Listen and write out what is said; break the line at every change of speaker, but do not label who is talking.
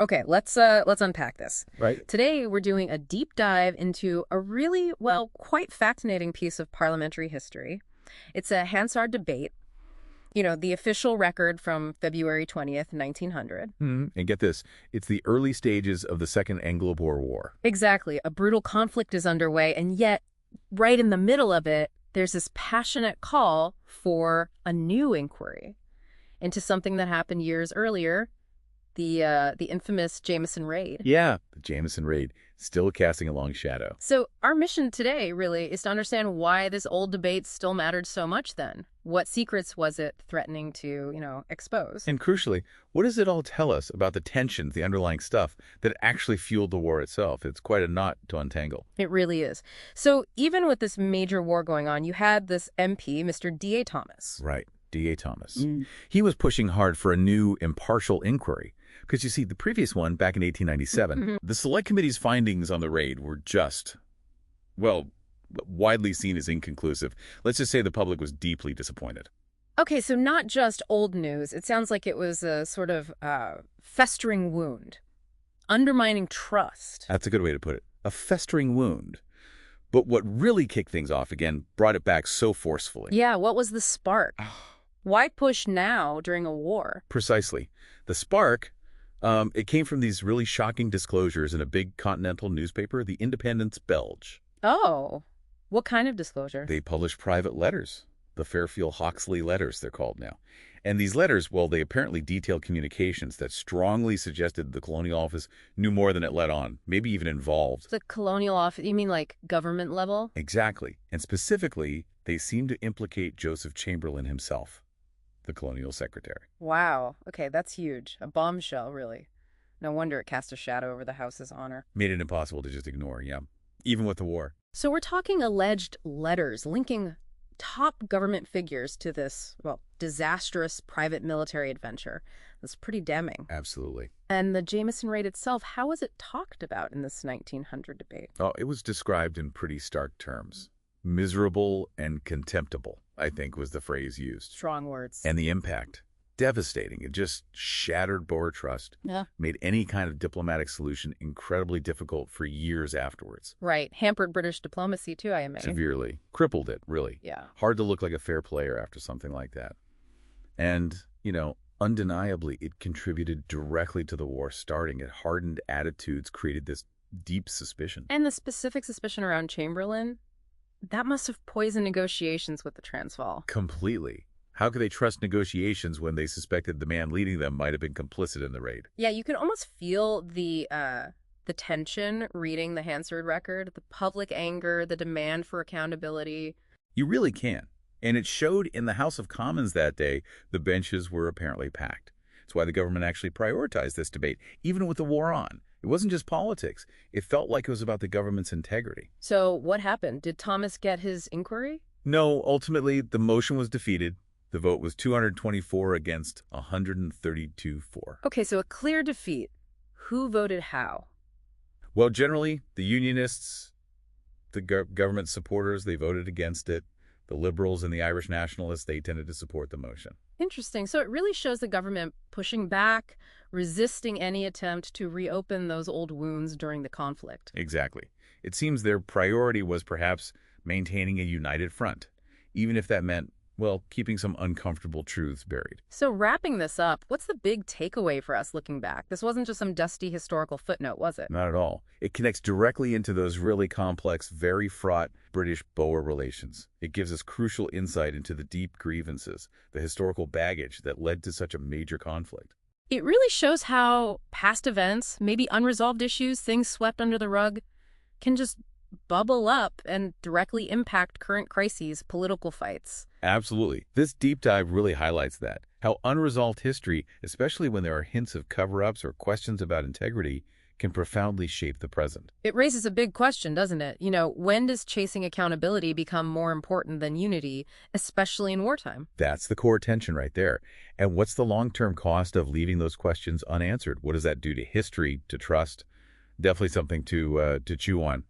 Okay, let's unpack this.
Right.
Today, we're doing a deep dive into a really, well, quite fascinating piece of parliamentary history. It's a Hansard debate, the official record from February 20th, 1900.
And get this, it's the early stages of the Second Anglo-Boer War.
Exactly. A brutal conflict is underway, and yet, right in the middle of it, there's this passionate call for a new inquiry into something that happened years earlier, the infamous Jameson Raid.
Yeah, the Jameson Raid, still casting a long shadow.
So our mission today really is to understand why this old debate still mattered so much then. What secrets was it threatening to, expose?
And crucially, what does it all tell us about the tensions, the underlying stuff that actually fueled the war itself? It's quite a knot to untangle.
It really is. So even with this major war going on, you had this MP, Mr. D.A. Thomas.
Right, D.A. Thomas. He was pushing hard for a new impartial inquiry. Because you see, the previous one, back in 1897, the Select Committee's findings on the raid were just, well, widely seen as inconclusive. Let's just say the public was deeply disappointed.
Okay, so not just old news. It sounds like it was a sort of festering wound, undermining trust.
That's a good way to put it. A festering wound. But what really kicked things off again, brought it back so forcefully.
Yeah, what was the spark? Why push now during a war?
Precisely. The spark, it came from these really shocking disclosures in a big continental newspaper, the Indépendance Belge.
Oh, what kind of disclosure?
They published private letters, the Fairfield-Hawksley letters, they're called now. And these letters, well, they apparently detailed communications that strongly suggested the Colonial Office knew more than it let on, maybe even involved.
The Colonial Office, you mean like government level?
Exactly. And specifically, they seemed to implicate Joseph Chamberlain himself, the Colonial Secretary.
Wow. Okay, that's huge. A bombshell, really. No wonder it cast a shadow over the house's honor.
Made it impossible to just ignore, yeah. Even with the war.
So we're talking alleged letters linking top government figures to this, well, disastrous private military adventure. That's pretty damning.
Absolutely.
And the Jameson Raid itself, how was it talked about in this 1900 debate?
Oh, it was described in pretty stark terms. Miserable and contemptible, I think, was the phrase used.
Strong words.
And the impact, devastating. It just shattered Boer trust, made any kind of diplomatic solution incredibly difficult for years afterwards.
Right. Hampered British diplomacy, too, I imagine.
Severely. Crippled it, really.
Yeah.
Hard to look like a fair player after something like that. And, undeniably, it contributed directly to the war starting. It hardened attitudes, created this deep suspicion.
And the specific suspicion around Chamberlain, that must have poisoned negotiations with the Transvaal.
Completely. How could they trust negotiations when they suspected the man leading them might have been complicit in the raid?
Yeah, you can almost feel the tension reading the Hansard record, the public anger, the demand for accountability.
You really can. And it showed in the House of Commons that day. The benches were apparently packed. It's why the government actually prioritized this debate, even with the war on. It wasn't just politics. It felt like it was about the government's integrity.
So what happened? Did Thomas get his inquiry?
No, ultimately, the motion was defeated. The vote was 224 against 132 for.
Okay, so a clear defeat. Who voted how?
Well, generally, the Unionists, the government supporters, they voted against it. The Liberals and the Irish Nationalists, they tended to support the motion.
Interesting. So it really shows the government pushing back, resisting any attempt to reopen those old wounds during the conflict.
Exactly. It seems their priority was perhaps maintaining a united front, even if that meant, well, keeping some uncomfortable truths buried.
So wrapping this up, what's the big takeaway for us looking back? This wasn't just some dusty historical footnote, was it?
Not at all. It connects directly into those really complex, very fraught British-Boer relations. It gives us crucial insight into the deep grievances, the historical baggage that led to such a major conflict.
It really shows how past events, maybe unresolved issues, things swept under the rug, can just bubble up and directly impact current crises, political fights.
Absolutely. This deep dive really highlights that. How unresolved history, especially when there are hints of cover-ups or questions about integrity, can profoundly shape the present.
It raises a big question, doesn't it? When does chasing accountability become more important than unity, especially in wartime?
That's the core tension right there. And what's the long-term cost of leaving those questions unanswered? What does that do to history, to trust? Definitely something to chew on.